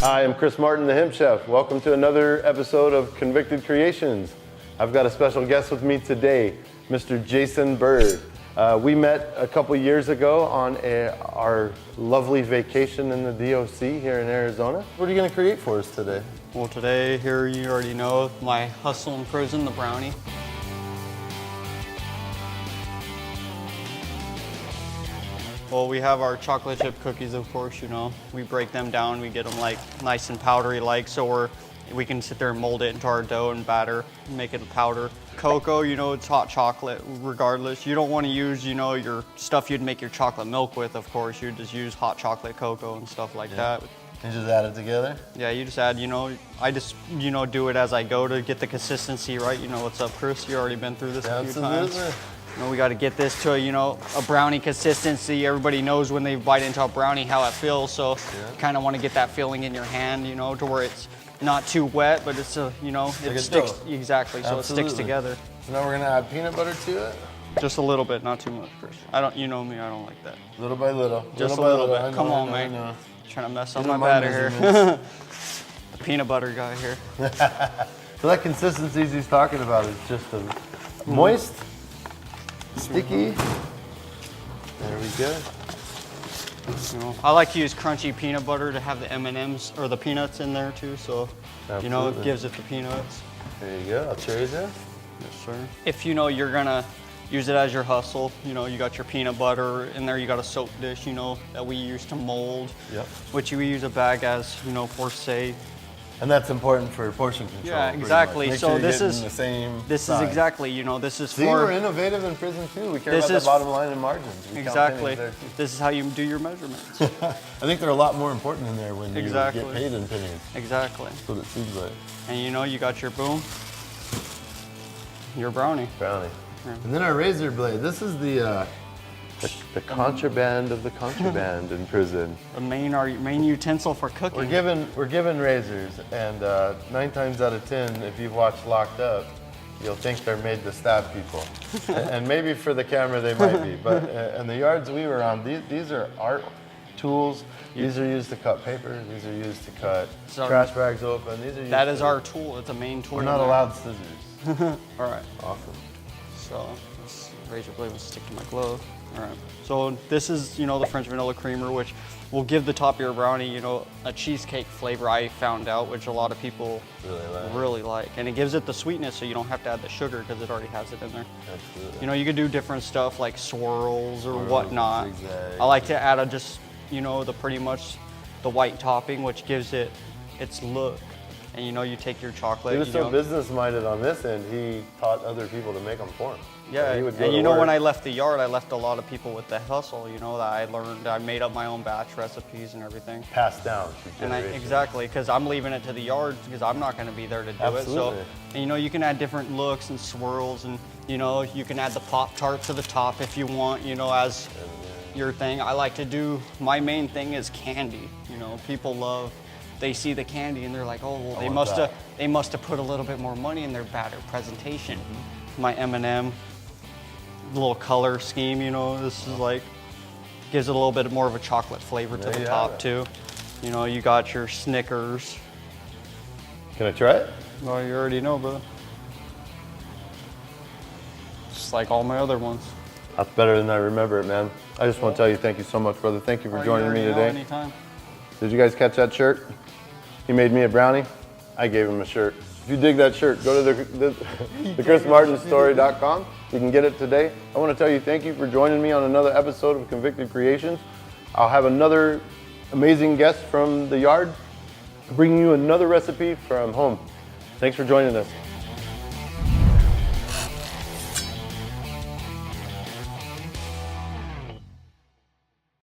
Hi, I'm Chris Martin, the Hemp Chef. Welcome to another episode of Convicted Creations. I've got a special guest with me today, Mr. Jason Byrd. We met a couple years ago on our lovely vacation in the DOC here in Arizona. What are you going to create for us today? Well, today, here you already know, my hustle in prison, the brownie. Well, we have our chocolate chip cookies, of course, you know. We break them down, we get them like nice and powdery like, so we can sit there and mold it into our dough and batter, make it a powder. Cocoa, you know, it's hot chocolate regardless. You don't want to use, you know, your stuff you'd make your chocolate milk with, of course. You just use hot chocolate cocoa and stuff like that. You just add it together? Yeah, you just add, you know, I just, you know, do it as I go to get the consistency right. You know what's up, Chris? You already been through this a few times. You know, we got to get this to, you know, a brownie consistency. Everybody knows when they bite into a brownie how it feels, so you kind of want to get that feeling in your hand, you know, to where it's not too wet, but it's, you know, it sticks. Exactly, so it sticks together. So now we're going to add peanut butter to it? Just a little bit, not too much, Chris. You know me, I don't like that. Little by little. Just a little bit. Come on, man. Trying to mess up my batter here. The peanut butter guy here. So that consistency he's talking about is just a moist, sticky. There we go. You know, I like to use crunchy peanut butter to have the M&Ms or the peanuts in there too, so you know, it gives it the peanuts. There you go. I'll cherry that. Yes, sir. If you know you're gonna use it as your hustle, you know, you got your peanut butter in there, you got a soap dish, you know, that we use to mold, which we use a bag as, you know, for say. And that's important for portion control. Yeah, exactly. Make so sure this is the same this size. is exactly, you know, this is See, we're innovative in prison too. We care about the bottom line and margins. Exactly. This is how you do your measurements. I think they're a lot more important in there when you get paid in pennies. Exactly. That's what it seems like. And you know, you got your boom, your brownie. Brownie. Yeah. And then our razor blade. This is the contraband of the contraband in prison. The main utensil for cooking. We're given razors, and 9 times out of 10, if you've watched Locked Up, you'll think they're made to stab people. And maybe for the camera they might be, but in the yards we were on, these are art tools. These are used to cut paper. These are used to cut trash bags open. These are used that is our tool. It's a main tool. We're not allowed scissors. All right. Awesome. So this razor blade will stick to my glove. All right. So this is, you know, the French vanilla creamer, which will give the top of your brownie, you know, a cheesecake flavor. I found out, which a lot of people really like, and it gives it the sweetness, so you don't have to add the sugar because it already has it in there. Absolutely. You know, you could do different stuff like swirls or whatnot. Exactly. I like to add just, you know, pretty much the white topping, which gives it its look. And you know, you take your chocolate. He was so business-minded on this end, he taught other people to make them for him. Yeah, and you know, when I left the yard, I left a lot of people with the hustle, you know, that I learned. I made up my own batch recipes and everything. Passed down. Exactly, because I'm leaving it to the yard because I'm not going to be there to do it. So, and, you know, you can add different looks and swirls, and, you know, you can add the Pop-Tart to the top if you want, you know, as your thing. I like to do, my main thing is candy. You know, people love, they see the candy and they're like, oh, well, they must have put a little bit more money in their batter presentation. My M&M, little color scheme, you know, this is like, gives it a little bit more of a chocolate flavor to the top too. You know, you got your Snickers. Can I try it? Well, you already know, bro. Just like all my other ones. That's better than I remember it, man. I just want to tell you thank you so much, brother. Thank you for joining me today. Anytime. Did you guys catch that shirt? He made me a brownie. I gave him a shirt. If you dig that shirt, go to the ChrisMartinStory.com. You can get it today. I want to tell you thank you for joining me on another episode of Convicted Creations. I'll have another amazing guest from the yard bringing you another recipe from home. Thanks for joining us.